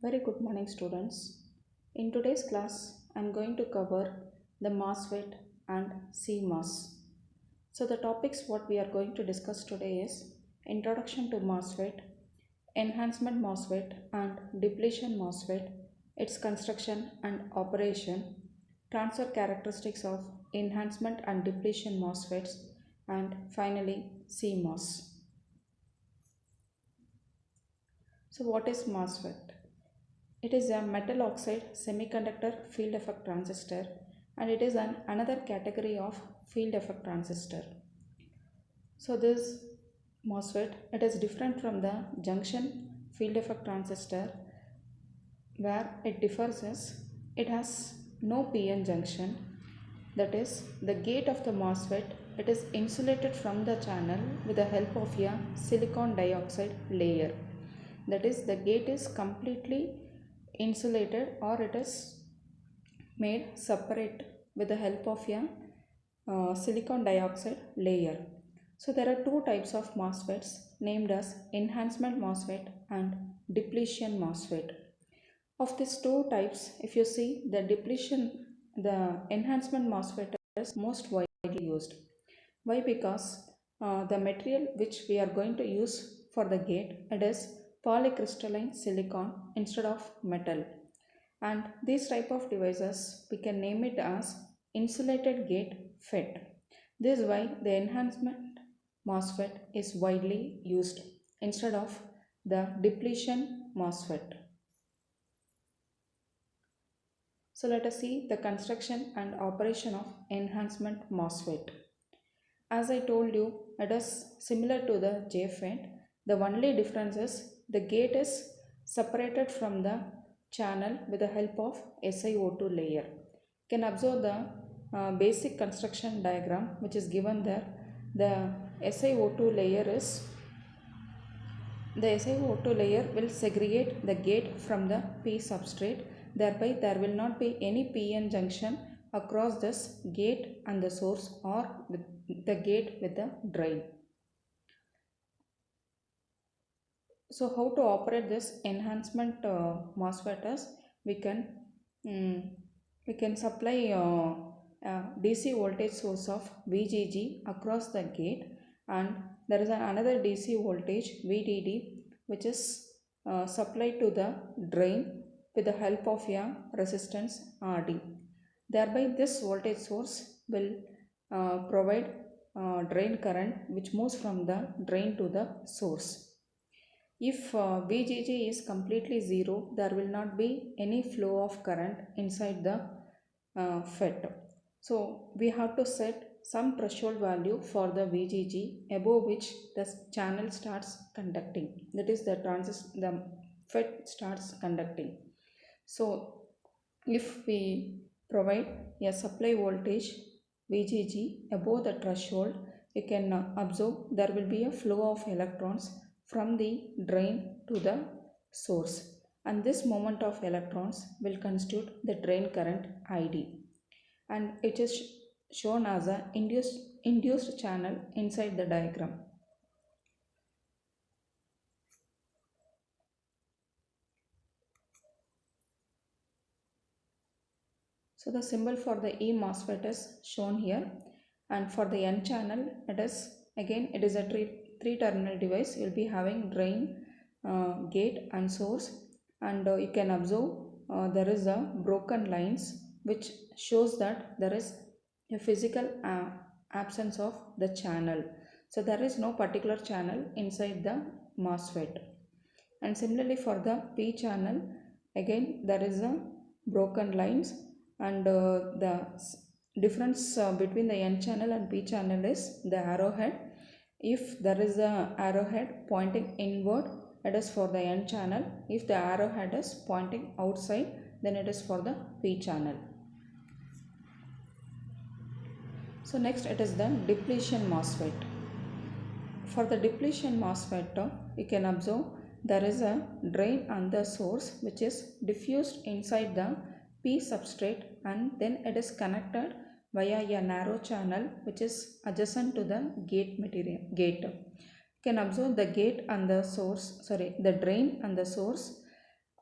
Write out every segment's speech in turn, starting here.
Very good morning, students. In today's class, I'm going to cover the MOSFET and CMOS. So, the topics what we are going to discuss today is Introduction to MOSFET, Enhancement MOSFET and Depletion MOSFET, its construction and operation, transfer characteristics of enhancement and depletion MOSFETs, and finally CMOS. So, what is MOSFET? It is a metal oxide semiconductor field effect transistor and it is another category of field effect transistor. So this MOSFET, it is different from the junction field effect transistor where it differs is it has no PN junction, that is the gate of the MOSFET, it is insulated from the channel with the help of a silicon dioxide layer. That is the gate is completely insulated or it is made separate with the help of a silicon dioxide layer. So there are two types of MOSFETs named as enhancement MOSFET and depletion MOSFET. Of these two types, if you see the enhancement MOSFET is most widely used. Why? Because the material which we are going to use for the gate, it is polycrystalline silicon instead of metal, and these type of devices we can name it as insulated gate FET. This is why the enhancement MOSFET is widely used instead of the depletion MOSFET. So let us see the construction and operation of enhancement MOSFET. As I told you, it is similar to the JFET. The only difference is the gate is separated from the channel with the help of SiO2 layer. You can observe the basic construction diagram which is given there. The SiO2 layer will segregate the gate from the P substrate. Thereby there will not be any PN junction across this gate and the source or with the gate with the drain. So how to operate this enhancement MOSFET is we can supply a DC voltage source of VGG across the gate, and there is another DC voltage VDD which is supplied to the drain with the help of a resistance RD. Thereby this voltage source will provide drain current which moves from the drain to the source. If VGG is completely zero, there will not be any flow of current inside the FET. So we have to set some threshold value for the VGG above which the channel starts conducting. That is the FET starts conducting. So if we provide a supply voltage VGG above the threshold, you can observe there will be a flow of electrons from the drain to the source, and this movement of electrons will constitute the drain current ID, and it is shown as a induced channel inside the diagram. So the symbol for the E MOSFET is shown here, and for the N channel it is a three terminal device. You will be having drain, gate and source, and you can observe there is a broken lines which shows that there is a physical absence of the channel. So there is no particular channel inside the MOSFET. And similarly for the P channel, again there is a broken lines, and the difference between the N channel and P channel is the arrowhead. If there is a arrowhead pointing inward, it is for the N channel. If the arrowhead is pointing outside, then it is for the P channel. So next it is the depletion MOSFET. For the depletion MOSFET, you can observe there is a drain and the source which is diffused inside the P substrate, and then it is connected via a narrow channel which is adjacent to the gate. You can observe the gate and the source, the drain and the source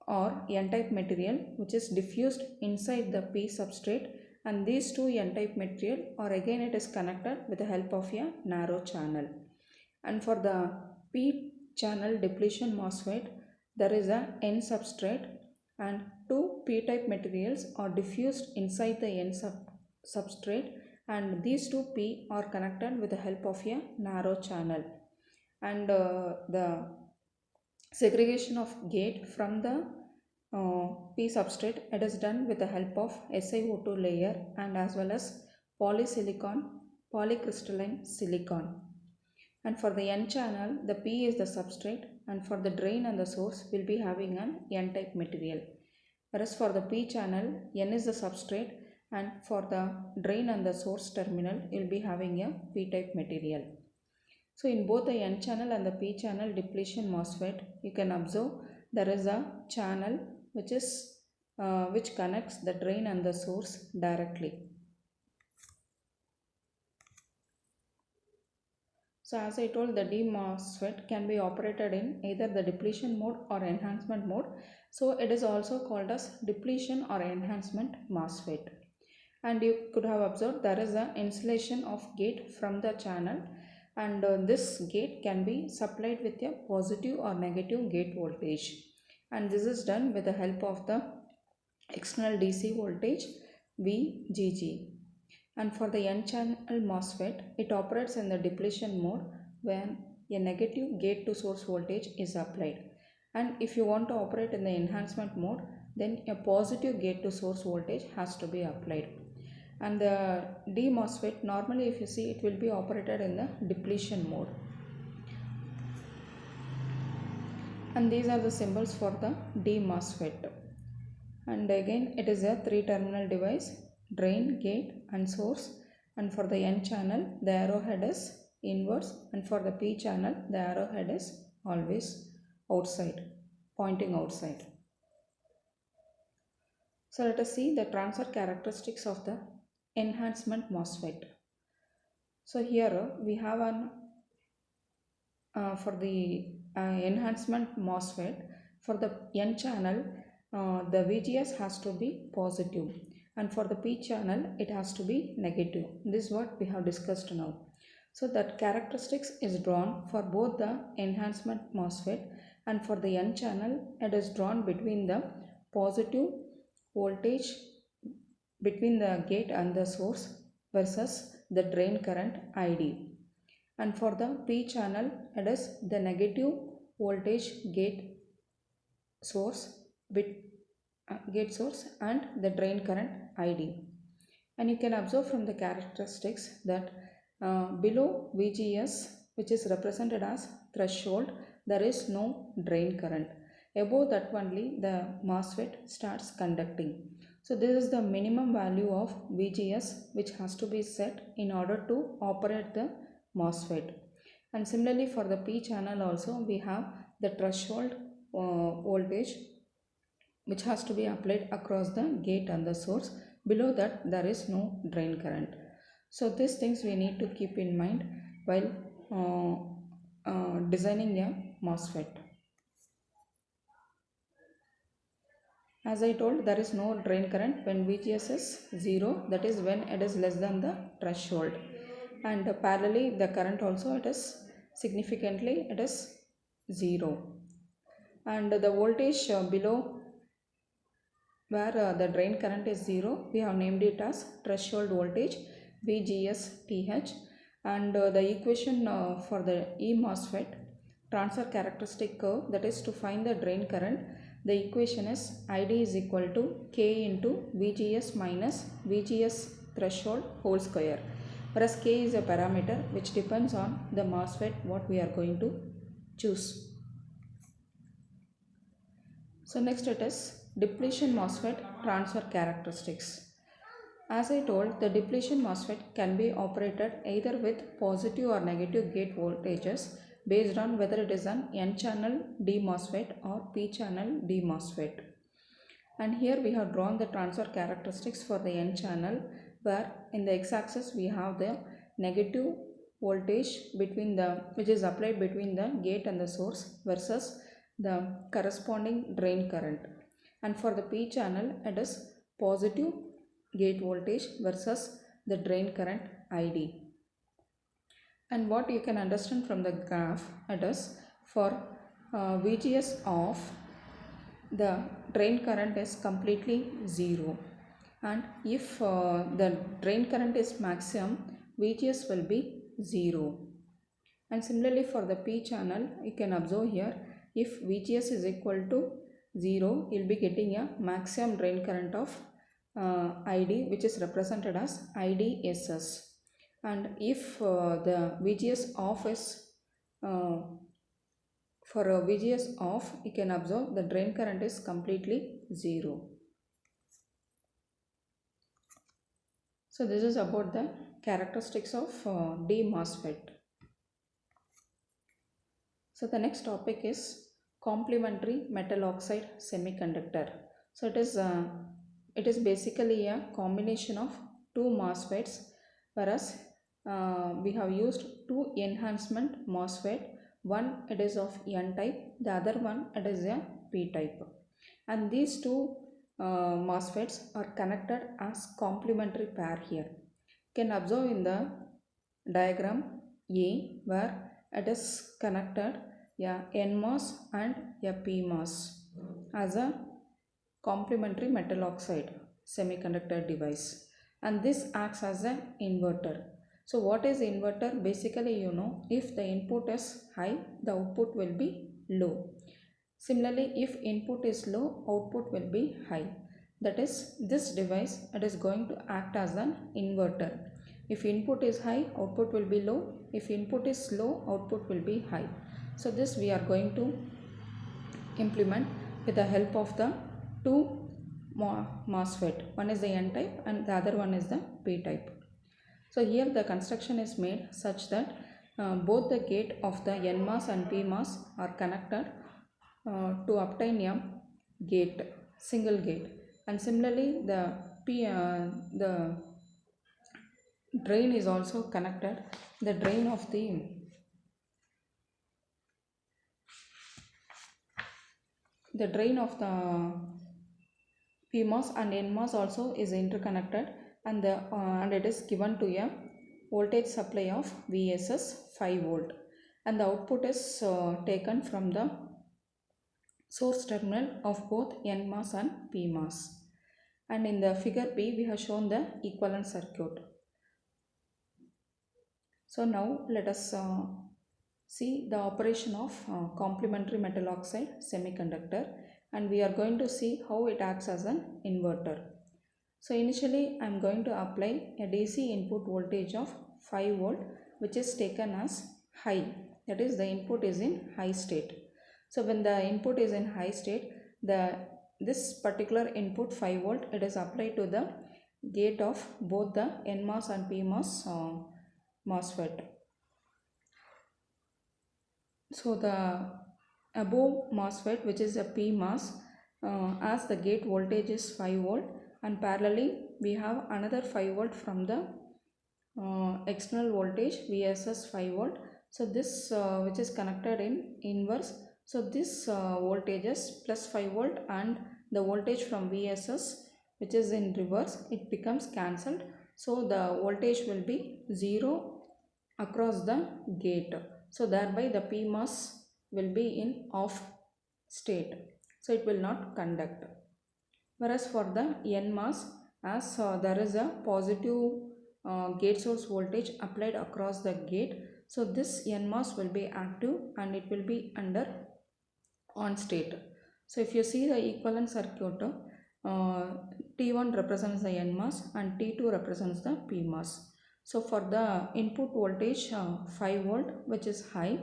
or n-type material which is diffused inside the p substrate, and these two n-type material or again it is connected with the help of a narrow channel. And for the p channel depletion MOSFET, there is a n substrate and two p-type materials are diffused inside the n substrate, and these two p are connected with the help of a narrow channel. And the segregation of gate from the P substrate, it is done with the help of SiO2 layer and as well as polysilicon, polycrystalline silicon. And for the N channel, the P is the substrate, and for the drain and the source will be having an N-type material. Whereas for the P channel, N is the substrate, and for the drain and the source terminal, you will be having a P-type material. So in both the N channel and the P channel depletion MOSFET, you can observe there is a channel which connects the drain and the source directly. So as I told, the D MOSFET can be operated in either the depletion mode or enhancement mode. So it is also called as depletion or enhancement MOSFET. And you could have observed there is an insulation of gate from the channel, and this gate can be supplied with a positive or negative gate voltage, and this is done with the help of the external DC voltage VGG. And for the N channel MOSFET, it operates in the depletion mode when a negative gate to source voltage is applied, and if you want to operate in the enhancement mode, then a positive gate to source voltage has to be applied. And the D MOSFET, normally if you see, it will be operated in the depletion mode. And these are the symbols for the D MOSFET. And again, it is a 3-terminal device, drain, gate and source. And for the N channel, the arrowhead is inwards, and for the P channel, the arrowhead is always outside, pointing outside. So let us see the transfer characteristics of the enhancement MOSFET. So here we have an for the enhancement MOSFET, for the N channel, the VGS has to be positive, and for the P channel it has to be negative. This is what we have discussed now. So that characteristics is drawn for both the enhancement MOSFET, and for the N channel it is drawn between the positive voltage between the gate and the source versus the drain current ID. And for the P channel, it is the negative voltage gate source and the drain current ID. And you can observe from the characteristics that below VGS, which is represented as threshold, there is no drain current. Above that only the MOSFET starts conducting. So this is the minimum value of VGS which has to be set in order to operate the MOSFET. And similarly for the P channel also, we have the threshold voltage which has to be applied across the gate and the source. Below that there is no drain current. So these things we need to keep in mind while designing a MOSFET. As I told, there is no drain current when VGS is 0, that is when it is less than the threshold. And parallelly the current also, it is significantly, it is 0. And the voltage below where the drain current is 0, we have named it as threshold voltage VGS-TH. And the equation for the E MOSFET transfer characteristic curve, that is to find the drain current, the equation is ID is equal to K into VGS minus VGS threshold whole square, whereas K is a parameter which depends on the MOSFET what we are going to choose. So next it is depletion MOSFET transfer characteristics. As I told, the depletion MOSFET can be operated either with positive or negative gate voltages based on whether it is an N channel D MOSFET or P channel D MOSFET. And here we have drawn the transfer characteristics for the N channel, where in the x-axis we have the negative voltage between the which is applied between the gate and the source versus the corresponding drain current. And for the P channel, it is positive gate voltage versus the drain current ID. And what you can understand from the graph, it is for VGS off, the drain current is completely zero, and if the drain current is maximum, VGS will be 0. And similarly for the P channel, you can observe here, if VGS is equal to 0, you will be getting a maximum drain current of ID, which is represented as IDSS. And if the VGS off is for a VGS off, you can observe the drain current is completely 0. So this is about the characteristics of D MOSFET. So the next topic is complementary metal oxide semiconductor. So it is basically a combination of two MOSFETs, whereas we have used two enhancement MOSFET. One it is of N type, the other one it is a P type, and these two MOSFETs are connected as complementary pair here. You can observe in the diagram A where it is connected a NMOS and a PMOS as a complementary metal oxide semiconductor device, and this acts as an inverter. So what is inverter? Basically, you know, if the input is high, the output will be low. Similarly, if input is low, output will be high. That is, this device, it is going to act as an inverter. If input is high, output will be low. If input is low, output will be high. So this we are going to implement with the help of the two MOSFET. One is the N type and the other one is the P type. So here the construction is made such that both the gate of the NMOS and PMOS are connected to obtain a gate, single gate. And similarly the drain is also connected. The drain of the PMOS and NMOS also is interconnected, and it is given to a voltage supply of VSS 5 volt, and the output is taken from the source terminal of both NMOS and PMOS. And in the figure B we have shown the equivalent circuit. So now let us see the operation of complementary metal oxide semiconductor, and we are going to see how it acts as an inverter. So initially I am going to apply a DC input voltage of 5 volt, which is taken as high, that is the input is in high state. So when the input is in high state, this particular input 5 volt, it is applied to the gate of both the NMOS and PMOS MOSFET. So the above MOSFET, which is a PMOS, as the gate voltage is 5 volt, and parallelly we have another 5 volt from the external voltage VSS 5 volt. So this which is connected in inverse. So this voltage is plus 5 volt, and the voltage from VSS which is in reverse, it becomes cancelled. So the voltage will be 0 across the gate. So thereby the PMOS will be in off state. So it will not conduct. Whereas for the NMOS, as there is a positive gate source voltage applied across the gate, so this NMOS will be active and it will be under on state. So if you see the equivalent circuit, T1 represents the NMOS and T2 represents the PMOS. So for the input voltage 5 volt, which is high,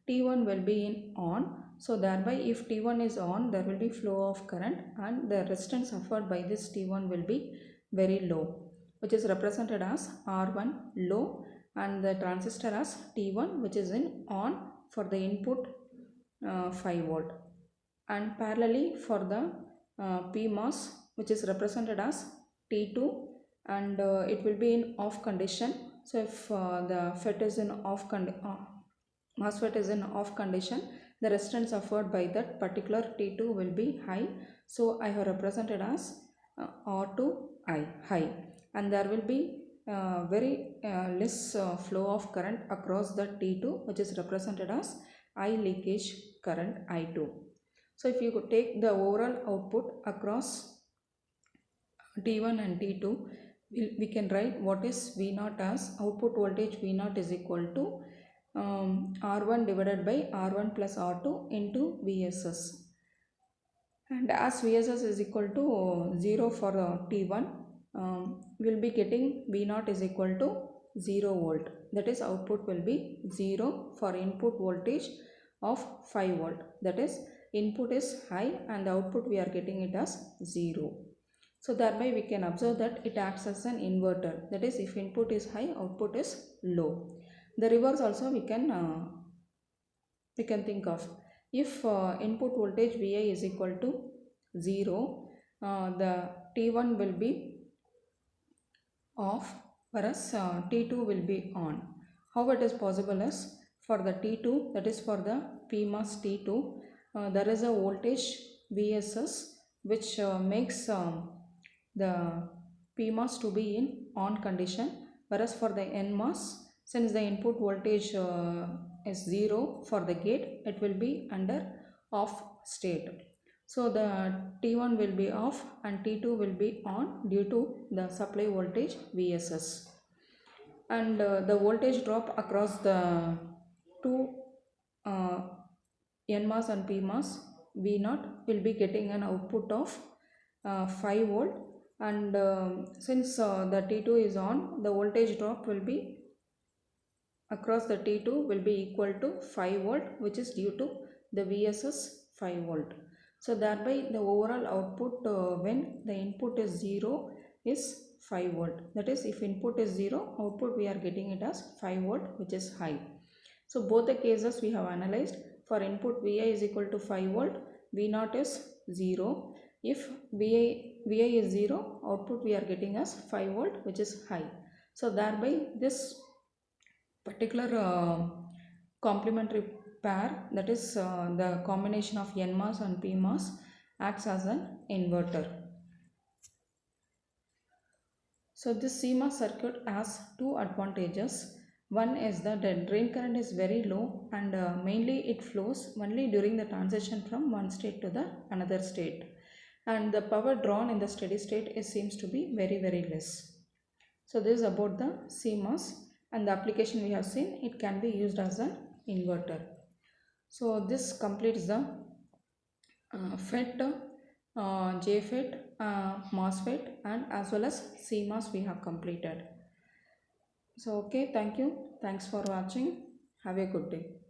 T1 will be in on. So thereby if T1 is on, there will be flow of current, and the resistance suffered by this T1 will be very low, which is represented as R1 low, and the transistor as T1, which is in on for the input 5 volt. And parallelly for the PMOS, which is represented as T2, and it will be in off condition. So if the FET is in off MOSFET is in off condition, the resistance offered by that particular T2 will be high. So I have represented as R2I high, and there will be very less flow of current across the T2, which is represented as I leakage current I2. So if you could take the overall output across T1 and T2, we can write what is V0 as output voltage V0 is equal to R1 divided by R1 plus R2 into VSS. And as VSS is equal to 0 for T1, we will be getting V0 is equal to 0 volt. That is, output will be 0 for input voltage of 5 volt. That is, input is high and the output we are getting it as 0. So thereby we can observe that it acts as an inverter. That is, if input is high, output is low. The reverse also we can think of. If input voltage Vi is equal to 0, the T1 will be off, whereas T2 will be on. How it is possible is, for the T2, that is for the PMOS T2, there is a voltage VSS which makes the PMOS to be in on condition, whereas for the NMOS, since the input voltage is 0 for the gate, it will be under off state. So the T1 will be off and T2 will be on due to the supply voltage VSS. And the voltage drop across the two NMOS and PMOS V0 will be getting an output of 5 volt, and since the T2 is on, the voltage drop will be across the T2 will be equal to 5 volt, which is due to the VSS 5 volt. So thereby the overall output when the input is 0 is 5 volt. That is, if input is 0, output we are getting it as 5 volt, which is high. So both the cases we have analyzed. For input Vi is equal to 5 volt, V0 is 0. If Vi is 0, output we are getting as 5 volt, which is high. So thereby this particular complementary pair, that is the combination of NMOS and PMOS, acts as an inverter. So this CMOS circuit has two advantages. One is that the drain current is very low, and mainly it flows only during the transition from one state to the another state, and the power drawn in the steady state seems to be very less. So this is about the CMOS, and the application we have seen, it can be used as an inverter. So this completes the FET, JFET, MOSFET, and as well as CMOS we have completed. So okay, thank you. Thanks for watching. Have a good day.